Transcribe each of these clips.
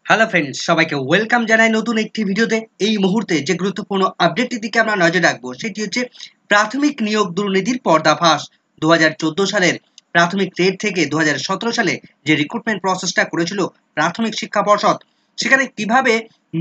Hello friends, সবাইকে welcome জানাই নতুন একটি ভিডিওতে। এই মুহূর্তে যে গুরুত্বপূর্ণ আপডেটটির দিকে আমরা নজর রাখবো সেটি হচ্ছে প্রাথমিক নিয়োগ দুর্নীতির পর্দাফাঁস। 2014 সালের প্রাথমিক ট্রেড থেকে 2017 সালে যে রিক্রুটমেন্ট প্রসেসটা করেছিল প্রাথমিক শিক্ষা পর্ষদ, সেখানে কিভাবে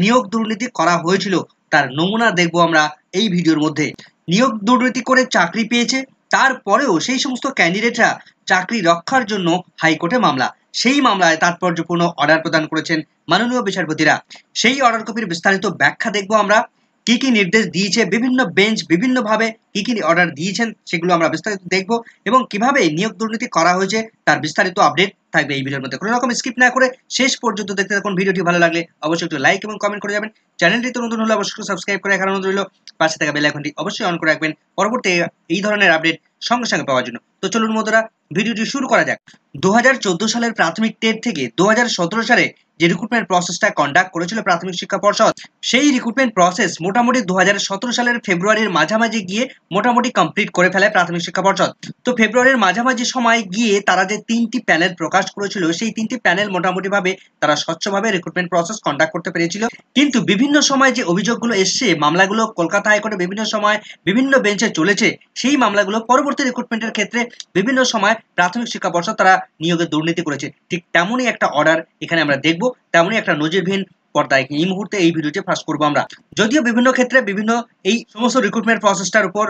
নিয়োগ দুর্নীতি করা হয়েছিল তার নমুনা দেখবো আমরা এই ভিডিওর মধ্যে। নিয়োগ দুর্নীতি করে চাকরি পেয়েছে, তারপরেও সেই সমস্ত ক্যান্ডিডেটরা চাকরি রক্ষার জন্য হাইকোর্টে মামলা, সেই মামলায় তাৎপর্যপূর্ণ অর্ডার প্রদান করেছেন মাননীয় বিচারপতিরা। সেই অর্ডার কপির বিস্তারিত ব্যাখ্যা দেখবো আমরা। কি কি নির্দেশ দিয়েছে বিভিন্ন বেঞ্চ, বিভিন্নভাবে কি কি অর্ডার দিয়েছেন সেগুলো আমরা বিস্তারিত দেখবো, এবং কিভাবে নিয়োগ দুর্নীতি করা হয়েছে তার বিস্তারিত আপডেট থাকবে এই ভিডিওর মধ্যে। কোনো রকম স্কিপ না করে শেষ পর্যন্ত দেখতে থাকুন। ভিডিওটি ভালো লাগলে অবশ্যই একটু লাইক এবং কমেন্ট করে যাবেন। চ্যানেলটি তো নতুন হলে অবশ্যই সাবস্ক্রাইব করে রাখার অনুরোধ রইল। পাশে থাকা বেল আইকনটি অবশ্যই অন করে রাখবেন পরবর্তী এই ধরনের আপডেট সঙ্গে সঙ্গে পাওয়ার জন্য। তো চলুন বন্ধুরা, ভিডিওটি শুরু করা যাক। 2014 সালের প্রাথমিক টেট থেকে 2017 সালে যে রিক্রুটমেন্ট প্রসেসটা কন্ডাক্ট করেছিল প্রাথমিক শিক্ষা পর্ষদ, সেই রিক্রুটমেন্ট প্রসেস মোটামুটি 2017 সালের ফেব্রুয়ারির মাঝামাঝি গিয়ে মোটামুটি কমপ্লিট করে ফেলে প্রাথমিক শিক্ষা পর্ষদ। তো ফেব্রুয়ারির মাঝামাঝি সময় গিয়ে তারা যে 3টি প্যানেল প্রকাশ করেছিল, সেই 3টি প্যানেল মোটামুটি ভাবে তারা স্বচ্ছভাবে রিক্রুটমেন্ট প্রসেস কন্ডাক্ট করতে পেরেছিল। কিন্তু বিভিন্ন সময় যে অভিযোগগুলো এসছে, মামলাগুলো কলকাতা হাইকোর্টে বিভিন্ন সময় বিভিন্ন বেঞ্চে চলেছে, সেই মামলাগুলো পরবর্তী রিক্রুটমেন্টের ক্ষেত্রে বিভিন্ন সময় প্রাথমিক শিক্ষা পর্ষদ তারা নিয়োগে দুর্নীতি করেছে। ঠিক তেমনই একটা অর্ডার এখানে আমরা দেখব, তেমনই একটা নজিরবিহীন পর্দায় এই মুহূর্তে এই ভিডিওতে ফাঁস করবো আমরা। যদিও বিভিন্ন ক্ষেত্রে বিভিন্ন এই সমস্ত রিক্রুটমেন্ট প্রসেসটার উপর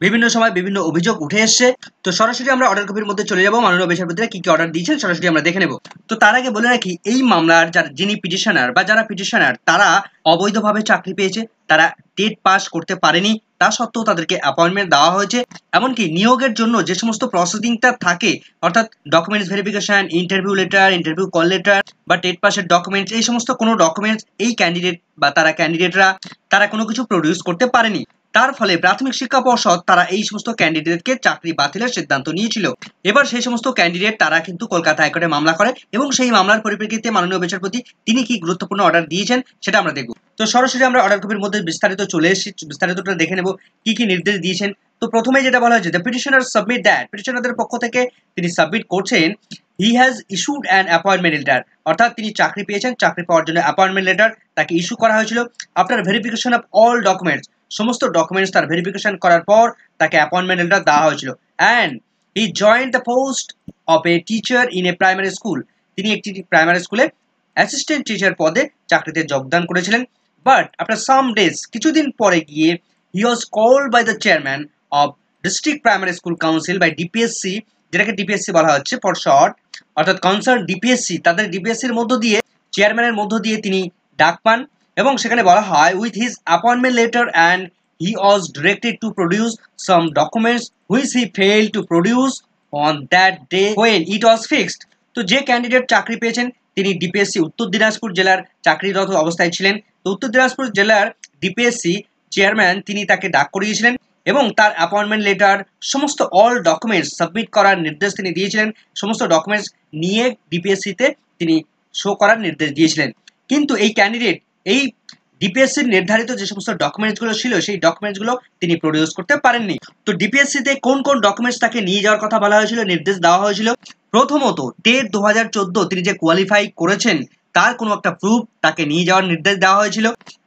বিভিন্ন সময় বিভিন্ন অভিযোগ উঠে এসছে। তো সরাসরি আমরা অর্ডার কপির মধ্যে চলে যাবো, মাননীয় বিচারপতিরা কি কি অর্ডার দিয়েছেন সরাসরি আমরা দেখে নেব। তো তার আগে বলে রাখি, এই মামলার যিনি পিটিশনার বা যারা পিটিশনার তারা অবৈধভাবে চাকরি পেয়েছে, তারা টেট পাস করতে পারেনি, তা সত্ত্বেও তাদেরকে অ্যাপয়েন্টমেন্ট দেওয়া হয়েছে। এমনকি নিয়োগের জন্য যে সমস্ত প্রসেসিংটা থাকে, অর্থাৎ documents verification, interview letter, interview call letter বা টেট পাসের ডকুমেন্টস, এই সমস্ত কোনো ডকুমেন্টস এই ক্যান্ডিডেট বা ক্যান্ডিডেটরা তারা কোনো কিছু প্রডিউস করতে পারেনি। তার ফলে প্রাথমিক শিক্ষা পর্ষদ তারা এই সমস্ত ক্যান্ডিডেটকে চাকরি বাতিলের সিদ্ধান্ত নিয়েছিল। এবার সেই সমস্ত ক্যান্ডিডেট তারা কিন্তু কলকাতা হাইকোর্টে মামলা করে, এবং সেই মামলার পরিপ্রেক্ষিতে মাননীয় বিচারপতি তিনি কি গুরুত্বপূর্ণ অর্ডার দিয়েছেন সেটা আমরা দেখব। তো সরাসরি আমরা অর্ডার কপির মধ্যে বিস্তারিত চলে এসেছি, বিস্তারিতটা দেখে নেব কি কি নির্দেশ দিয়েছেন। তো প্রথমে যেটা বলা হয়েছে, দ্য পিটিশনার সাবমিট দ্যাট, পিটিশনারদের পক্ষ থেকে তিনি সাবমিট করছেন he has issued an appointment letter, অর্থাৎ তিনি চাকরি পেয়েছেন, চাকরি পাওয়ার জন্য অ্যাপয়েন্টমেন্ট লেটার তাকে ইস্যু করা হয়েছিল। After verification of all documents, সমস্ত ডকুমেন্টস তার ভেরিফিকেশন করার পর তাকে অ্যাপয়েন্টমেন্ট লেটার দেওয়া হয়েছিল। And he joined the post of a teacher in a primary school, তিনি একটি প্রাইমারি স্কুলে অ্যাসিস্ট্যান্ট টিচার পদে চাকরিতে যোগদান করেছিলেন। বাট আফটার সাম ডেজ, কিছুদিন পরে গিয়ে he was called by the chairman of district primary school council by DPSC, যেটাকে ডিপিএসসি বলা হচ্ছে ফর শর্ট, অর্থাৎ কনসার্ন ডিপিএসসি, তাদের ডিপিএসসির মধ্য দিয়ে চেয়ারম্যানের মধ্য দিয়ে তিনি ডাক পান, এবং সেখানে বলা হয় with his appointment letter and he was directed to produce some documents which he failed to produce on that day when it was fixed. তো যে ক্যান্ডিডেট চাকরি পেয়েছেন তিনি ডিপিএসসি উত্তর দিনাজপুর জেলার চাকরিরত অবস্থায় ছিলেন। তো উত্তর দিনাজপুর জেলার ডিপিএসসি চেয়ারম্যান তিনি তাকে ডাক করিয়েছিলেন, এবং তার অ্যাপয়েন্টমেন্ট লেটার সমস্ত অল ডকুমেন্টস সাবমিট করার নির্দেশ তিনি দিয়েছিলেন, সমস্ত ডকুমেন্টস নিয়ে ডিপিএসসিতে তিনি শো করার নির্দেশ দিয়েছিলেন। কিন্তু এই ক্যান্ডিডেট এই ডিপিএসসির নির্ধারিত যে সমস্ত ডকুমেন্টসগুলো ছিল সেই ডকুমেন্টসগুলো তিনি প্রডিউস করতে পারেননি। তো ডিপিএসসিতে কোন কোন ডকুমেন্টস তাকে নিয়ে যাওয়ার কথা বলা হয়েছিল, নির্দেশ দেওয়া হয়েছিল, প্রথমত টেট 2014 তিনি যে কোয়ালিফাই করেছেন তার কোনো একটা প্রুফ তাকে নিয়ে যাওয়ার নির্দেশ দেওয়া হয়েছিল।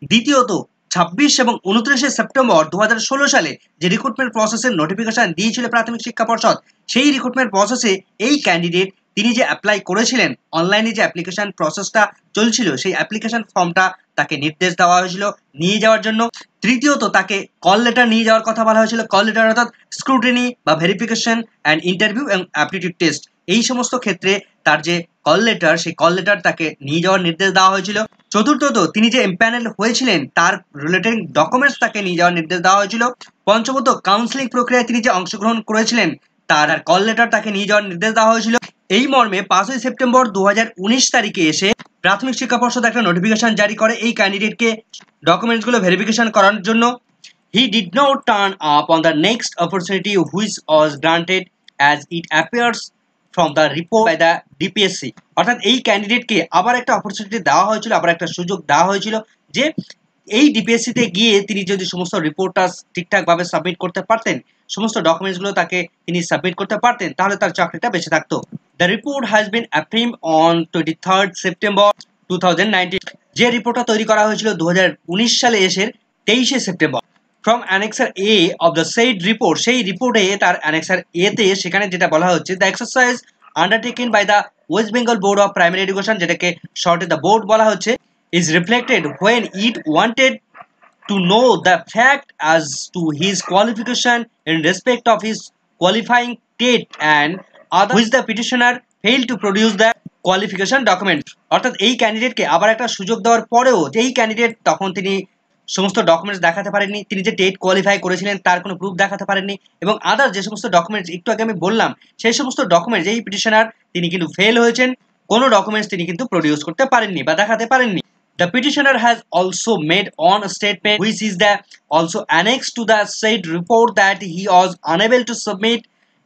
দ্বিতীয়ত 26 এবং 29 সেপ্টেম্বর 2016 সালে যে রিক্রুটমেন্ট প্রসেসের নোটিফিকেশন দিয়েছিল প্রাথমিক শিক্ষা পর্ষদ, সেই রিক্রুটমেন্ট প্রসেসে এই ক্যান্ডিডেট তিনি যে অ্যাপ্লাই করেছিলেন, অনলাইনে যে অ্যাপ্লিকেশন প্রসেসটা চলছিল সেই অ্যাপ্লিকেশন ফর্মটা তাকে নির্দেশ দেওয়া হয়েছিল নিয়ে যাওয়ার জন্য। তৃতীয়ত তাকে কল লেটার নিয়ে যাওয়ার কথা বলা হয়েছিল, কল লেটার অর্থাৎ স্ক্রুটিনি বা ভেরিফিকেশন অ্যান্ড ইন্টারভিউ এবং অ্যাপটিটিউড টেস্ট, এই সমস্ত ক্ষেত্রে তার যে কল লেটার সেই কল লেটার তাকে নিয়ে যাওয়ার নির্দেশ দেওয়া হয়েছিল। চতুর্থত তিনি যে এমপ্যানেল হয়েছিলেন তার রিলেটেড ডকুমেন্টস তাকে নিয়ে যাওয়ার নির্দেশ দেওয়া হয়েছিল। পঞ্চমত কাউন্সিলিং প্রক্রিয়ায় তিনি যে অংশগ্রহণ করেছিলেন তার কল লেটার তাকে নিয়ে যাওয়ার নির্দেশ দেওয়া হয়েছিল। এই মর্মে 5 সেপ্টেম্বর 2019 তারিখে এসে প্রাথমিক শিক্ষা পর্ষদ একটা নোটিফিকেশন জারি করে এই ক্যান্ডিডেটকে ডকুমেন্টসগুলো ভেরিফিকেশন করার জন্য। He did not turn up on the next opportunity which was granted as it appears from the report by the DPSC, অর্থাৎ এই ক্যান্ডিডেটকে আবার একটা অপরচুনিটি দেওয়া হয়েছিল, আবার একটা সুযোগ দেওয়া হয়েছিল যে এই ডিপিএসসিতে গিয়ে তিনি যদি সমস্ত রিপোর্টটা ঠিকঠাকভাবে সাবমিট করতে পারতেন, সমস্ত ডকুমেন্টসগুলো তাকে তিনি সাবমিট করতে পারতেন, তাহলে তার চাকরিটা বেঁচে থাকতো। The report has been affirmed on 23 September 2019, যে রিপোর্টটা তৈরি করা হয়েছিল 2019 সালে এসে 23শে সেপ্টেম্বর। From annexure A of the said report, সেই রিপোর্টে তার অ্যানেক্সার এতে সেখানে যেটা বলা হচ্ছে, the exercise undertaken by the West Bengal Board of Primary Education, যেটাকে শর্টে দ্য বোর্ড বলা হচ্ছে, is reflected when it wanted to know the fact as to his qualification in respect of his qualifying TET and other which the petitioner failed to produce the qualification document। অর্থাৎ এই ক্যান্ডিডেটকে আবার একটা সুযোগ দেওয়ার পরেও এই ক্যান্ডিডেট তখন তিনি সমস্ত ডকুমেন্টস দেখাতে পারেননি, তিনি যে টেট কোয়ালিফাই করেছিলেন তার কোনো প্রুফ দেখাতে পারেননি, এবং আদার যে সমস্ত ডকুমেন্টস একটু আগে আমি বললাম সেই সমস্ত ডকুমেন্টস এই পিটিশনার তিনি কিন্তু ফেল হয়েছেন, কোনো ডকুমেন্টস তিনি কিন্তু প্রডিউস করতে পারেননি বা দেখাতে পারেননি। The petitioner has also made on a statement which is the also annexed to the said report that he was unable to submit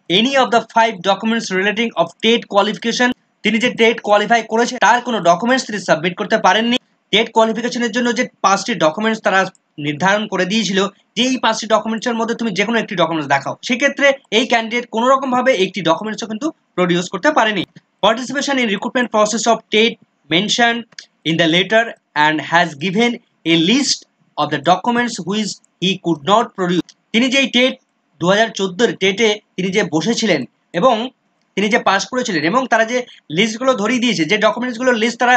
any of the 5 documents relating of TET qualification। তিনি যে TET qualify করেছে তার কোনো documents তিনি submit করতে পারেননি। TET কোয়ালিফিকেশনের জন্য যে 5টি ডকুমেন্টস তারা নির্ধারণ করে দিয়েছিল যে এই 5টি ডকুমেন্টসের মধ্যে তুমি যে কোনো একটি ডকুমেন্টস দেখাও, সেক্ষেত্রে এই ক্যান্ডিডেট কোনো রকম ভাবে একটি ডকুমেন্টসও কিন্তু প্রডিউস করতে পারেনি। Participation in recruitment process of TET mention in the letter and has given a list of the documents which he could not produce। তিনি যে টেট 2014 টেটে তিনি যে বসেছিলেন এবং তিনি যে পাস করেছিলেন এবং তারা যে লিস্টগুলো ধরিয়ে দিয়েছে, যে ডকুমেন্টসগুলোর লিস্ট তারা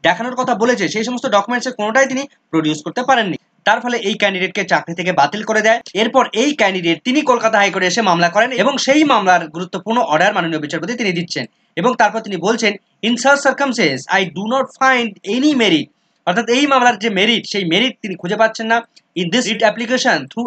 দেখানোর কথা বলেছে, সেই সমস্ত ডকুমেন্টসের কোনোটাই তিনি প্রডিউস করতে পারেননি। তার ফলে এই ক্যান্ডিডেটকে চাকরি থেকে বাতিল করে দেয়। এরপর এই ক্যান্ডিডেট তিনি কলকাতা হাইকোর্টে এসে মামলা করেন এবং সেই মামলার গুরুত্বপূর্ণ অর্ডার মাননীয় বিচারপতি তিনি দিচ্ছেন এবং তারপর তিনি বলছেন, in such circumstances I do not find any merit, অর্থাৎ এই মামলার যে মেরিট সেই মেরিট তিনি খুঁজে পাচ্ছেন না। In this writ application through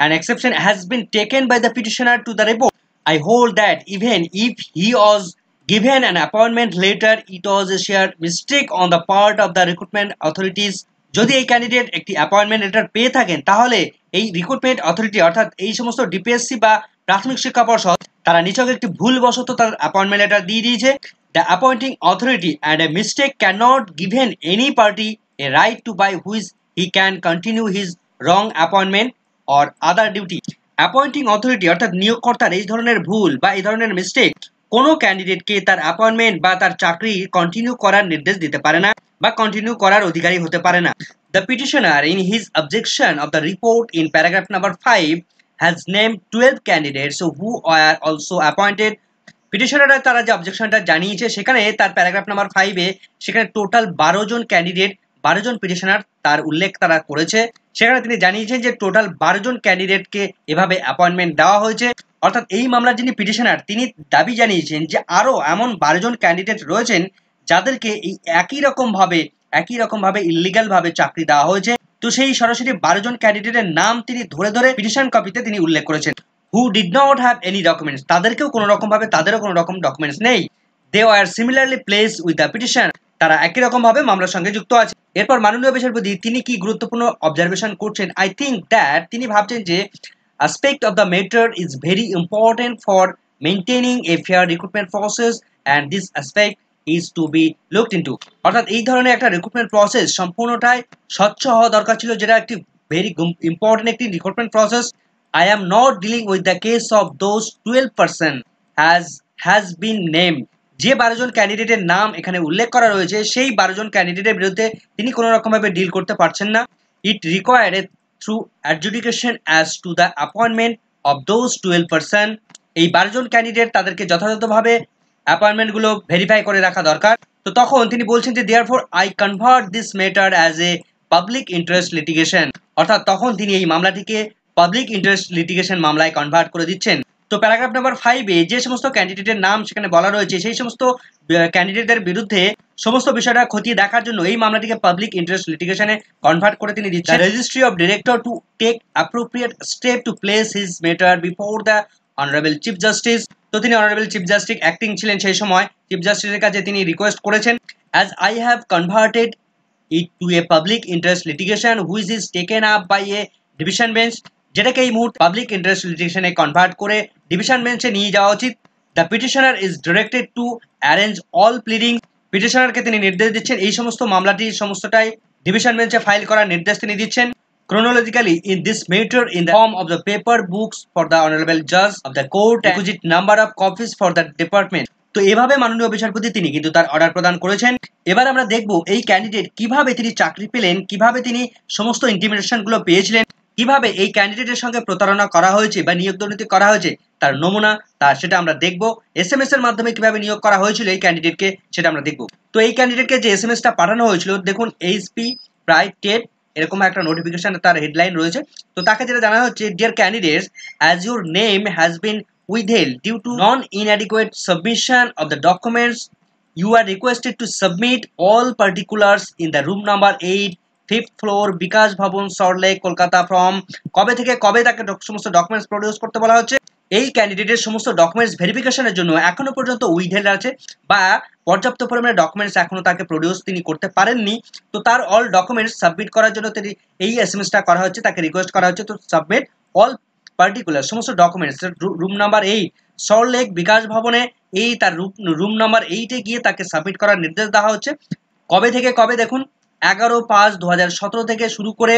an exception has been taken by the petitioner to the report, I hold that even if he was given an appointment later it was a sheer mistake on the part of the recruitment authorities। যদি এই candidate একটি appointment letter পেয়ে থাকেন তাহলে এই recruitment authority অর্থাৎ এই সমস্ত ডিপিএসসি বা প্রাথমিক শিক্ষা পর্ষদ তারা নিছক একটি ভুলবশত তার অ্যাপয়েন্টমেন্ট লেটার দিয়ে দিয়েছে। The appointing authority and a mistake can not given any party a right to by which he can continue his wrong appointment or other duty. Appointing authority অর্থাৎ নিয়োগকর্তার এই ধরনের ভুল বা এই ধরনের মিস্টেক কোনো ক্যান্ডিডেটকে তার অ্যাপয়েন্টমেন্ট বা তার চাকরি কন্টিনিউ করার নির্দেশ দিতে পারে না বা কন্টিনিউ করার অধিকারী হতে পারে না। The petitioner in his objection of the report in paragraph number 5 has named 12 candidates who are also appointed। পিটিশনাররা তারা যে অবজেকশনটা জানিয়েছে সেখানে তার প্যারাগ্রাফ নাম্বার 5 এ সেখানে টোটাল 12 জন ক্যান্ডিডেট 12 জন পিটিশনার তার উল্লেখ তারা করেছে। সেখানে তিনি জানিয়েছেন যে টোটাল 12 জন ক্যান্ডিডেটকে এভাবে অ্যাপয়েন্টমেন্ট দেওয়া হয়েছে। অর্থাৎ এই মামলার যিনি পিটিশনার তিনি দাবি জানিয়েছেন যে আরও এমন 12 জন ক্যান্ডিডেট রয়েছেন যাদেরকে এই একই রকম ভাবে ইল্লিগাল ভাবে চাকরি দেওয়া হয়েছে। তো সেই সরাসরি 12 জন ক্যান্ডিডেটের নাম তিনি ধরে ধরে পিটিশন কপিতে তিনি উল্লেখ করেছেন। who did not have any documents, তাদেরকেও কোনো রকম ভাবে তাদেরও কোনো রকম ডকুমেন্টস নেই। they were similarly placed with the petition, তারা একই রকম ভাবে মামলার সঙ্গে যুক্ত আছে। এরপর মাননীয় বিচারপতি তিনি কি গুরুত্বপূর্ণ অবজারভেশন করছেন, আই থিঙ্ক দ্যাট তিনি ভাবছেন যে aspect of the matter is very important for maintaining a fair recruitment process and this aspect is to be looked into। অর্থাৎ এই ধরনের একটা রিক্রুটমেন্ট প্রসেস সম্পূর্ণটাই স্বচ্ছ হওয়া দরকার ছিল, যেটা একটি ভেরি ইম্পর্টেন্ট একটি recruitment process. I am not dealing with the case of those 12 person has been named। যে 12 জন ক্যান্ডিডেটের নাম এখানে উল্লেখ করা রয়েছে সেই 12 জন ক্যান্ডিডেটের বিরুদ্ধে তিনি কোনো রকম ভাবে ডিল করতে পারছেন না। It required a through adjudication as to the appointment of those 12 person। এই 12 জন ক্যান্ডিডেট তাদেরকে যথাযথভাবে অ্যাপয়েন্টমেন্টগুলো ভেরিফাই করে রাখা দরকার। তো তখন তিনি বলছেন যে therefore I convert this matter as a public interest litigation। অর্থাৎ তখন তিনি এই মামলাটিকে পাবলিক ইন্টারেস্ট লিটিগেশন মামলায় কনভার্ট করে দিচ্ছেন। তো প্যারাগ্রাফ নাম্বার 5 এ যে সমস্ত ক্যান্ডিডেটের নাম সেখানে বলা রয়েছে সেই সমস্ত ক্যান্ডিডেটদের বিরুদ্ধে সমস্ত বিষয়টা খতিয়ে দেখার জন্য এই মামলাটিকে পাবলিক ইন্টারেস্ট লিটিগেশনে কনভার্ট করে তিনি দিচ্ছেন। Registry of director to take appropriate step to place his matter before the honourable chief justice. তো তিনি অনারেবল চিফ জাস্টিস অ্যাক্টিং ছিলেন সেই সময়, চিফ জাস্টিসের কাছে তিনি রিকোয়েস্ট করেছেন, as I have converted it to a public interest litigation which is taken up by a division bench, যেটাকে এই মুহূর্তে পাবলিক ইন্টারেস্ট লিটিগেশনে কনভার্ট করে ডিভিশন বেঞ্চে নিয়ে যাওয়া উচিত। The petitioner is directed to arrange all pleading. পিটিশনারকে তিনি নির্দেশ দিচ্ছেন এই সমস্ত মামলাটি সমস্তটাই ডিভিশন বেঞ্চে ফাইল করার নির্দেশ তিনি দিচ্ছেন। chronologically in this matter in the form of the paper books for the honorable judge of the court, requisite number of copies for the department। তো এভাবে মাননীয় বিচারপতি তিনি কিন্তু তার অর্ডার প্রদান করেছেন। এবার আমরা দেখব এই ক্যান্ডিডেট কিভাবে তিনি চাকরি পেলেন, কিভাবে তিনি সমস্ত ইন্টিমেশন গুলো পেয়েছিলেন, কিভাবে এই ক্যান্ডিডেটের সঙ্গে প্রতারণা করা হয়েছে বা নিয়োগ দুর্নীতি করা হয়েছে তার নমুনা সেটা আমরা দেখব। এসএমএস এর মাধ্যমে কিভাবে নিয়োগ করা হয়েছিল এই ক্যান্ডিডেটকে সেটা আমরা দেখব। তো এই ক্যান্ডিডেটকে যে এসএমএসটা পাঠানো হয়েছিল দেখুন, এইচপি প্রায় টেট এরকম একটা নোটিফিকেশন তার হেডলাইন রয়েছে। তো তাকে যেটা জানা হচ্ছে, dear candidates, as your name has been withheld due to non-inadequate submission of the documents, you are requested to submit all particulars in the room number 8, 5th floor, বিকাশ ভবন, সল্টলেক, কলকাতা from কবে থেকে কবে তাকে সমস্ত ডকুমেন্টস প্রডিউস করতে বলা হচ্ছে। এই ক্যান্ডিডেটের সমস্ত ডকুমেন্টস ভেরিফিকেশনের জন্য এখনো পর্যন্ত উইথহেল্ড আছে বা পর্যাপ্ত পরিমাণে ডকুমেন্টস এখনো তাকে প্রডিউস তিনি করতে পারেননি। তো তার অল ডকুমেন্টস সাবমিট করার জন্য তিনি এই এসএমএসটা করা হচ্ছে, তাকে রিকোয়েস্ট করা হচ্ছে তো সাবমিট অল পার্টিকুলার সমস্ত ডকুমেন্টস। রুম নাম্বার 8 সল্টলেক বিকাশ ভবনে এই তার রুম নাম্বার 8-এ গিয়ে তাকে সাবমিট করার নির্দেশ দেওয়া হচ্ছে। কবে থেকে কবে দেখুন, 11/5/2017 থেকে শুরু করে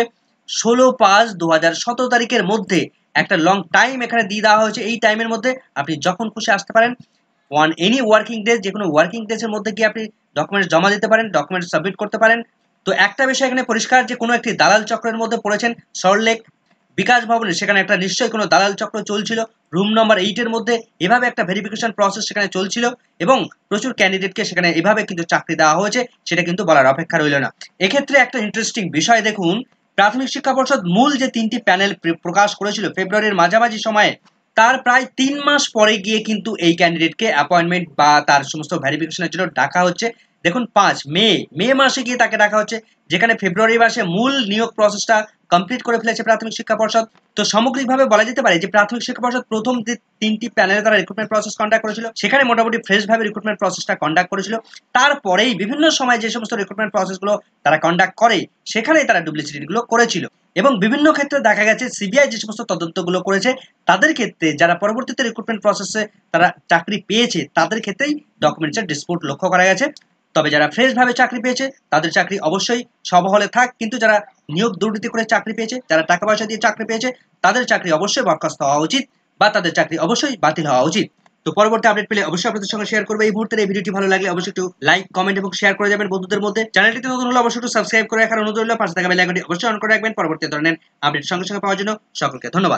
16/5/2017 তারিখের মধ্যে একটা লং টাইম এখানে দিয়ে দেওয়া হয়েছে। এই টাইমের মধ্যে আপনি যখন খুশি আসতে পারেন, এনি ওয়ার্কিং ডেজ, যে কোনো ওয়ার্কিং ডেজের মধ্যে গিয়ে আপনি ডকুমেন্টস জমা দিতে পারেন, ডকুমেন্টস সাবমিট করতে পারেন। তো একটা বিষয় এখানে পরিষ্কার যে কোনো একটি দালাল চক্রের মধ্যে পড়েছেন সল্টলেক বিকাশ ভবনে, সেখানে একটা নিশ্চয়ই কোনো দালাল চক্র চলছিল। রুম নাম্বার 8-এর মধ্যে এভাবে একটা ভেরিফিকেশন প্রসেস সেখানে চলছিল এবং প্রচুর ক্যান্ডিডেটকে সেখানে এভাবে কিন্তু চাকরি দেওয়া হয়েছে, সেটা কিন্তু বলার অপেক্ষা রইল না। এক্ষেত্রে একটা ইন্টারেস্টিং বিষয় দেখুন, প্রাথমিক শিক্ষা পর্ষদ মূল যে 3টি প্যানেল প্রকাশ করেছিল ফেব্রুয়ারির মাঝামাঝি সময়ে, তার প্রায় 3 মাস পরে গিয়ে কিন্তু এই ক্যান্ডিডেটকে অ্যাপয়েন্টমেন্ট বা তার সমস্ত ভেরিফিকেশনের জন্য ডাকা হচ্ছে। দেখুন 5 মে মাসে গিয়ে তাকে ডাকা হচ্ছে, যেখানে ফেব্রুয়ারি মাসে মূল নিয়োগ প্রসেসটা কমপ্লিট করে ফেলেছে প্রাথমিক শিক্ষা পর্ষদ। তো সামগ্রিকভাবে বলা যেতে পারে যে প্রাথমিক শিক্ষা পর্ষদ প্রথম যে 3টি প্যানেলে তারা রিক্রুটমেন্ট প্রসেস কন্ডাক্ট করেছিল, সেখানে মোটামুটি ফ্রেশ ভাবে রিক্রুটমেন্ট প্রসেসটা কন্ডাক্ট করেছিল। তারপরেই বিভিন্ন সময় যে সমস্ত রিক্রুটমেন্ট প্রসেসগুলো তারা কন্ডাক্ট করে সেখানেই তারা ডুপ্লিসিটিগুলো করেছিল এবং বিভিন্ন ক্ষেত্রে দেখা গেছে সিবিআই যে সমস্ত তদন্তগুলো করেছে তাদের ক্ষেত্রে যারা পরবর্তীতে রিক্রুটমেন্ট প্রসেসে তারা চাকরি পেয়েছে তাদের ক্ষেত্রেই ডকুমেন্টসের ডিসপুট লক্ষ্য করা গেছে। তবে যারা ফ্রেশ ভাবে চাকরি পেয়েছে তাদের চাকরি অবশ্যই সবহলে থাক, কিন্তু যারা নিয়োগ দুর্নীতি করে চাকরি পেয়েছে, যারা টাকা পয়সা দিয়ে চাকরি পেয়েছে, তাদের চাকরি অবশ্যই বরখাস্ত হওয়া উচিত বা তাদের চাকরি অবশ্যই বাতিল হওয়া উচিত। তো পরবর্তী আপডেট পেলে অবশ্যই আপনাদের সঙ্গে শেয়ার করবো। এই মুহূর্তে এই ভিডিওটি ভালো লাগলে অবশ্যই একটু লাইক, কমেন্ট এবং শেয়ার করে যাবেন বন্ধুদের মধ্যে। চ্যানেলটিতে নতুন হলে অবশ্যই একটু সাবস্ক্রাইব করে রাখার অনুরোধ রইল। পাশে থাকা বেল আইকনটি অবশ্যই অন করে রাখবেন পরবর্তী ধরনের আপডেট সঙ্গে সঙ্গে পাওয়ার জন্য। সকলকে ধন্যবাদ।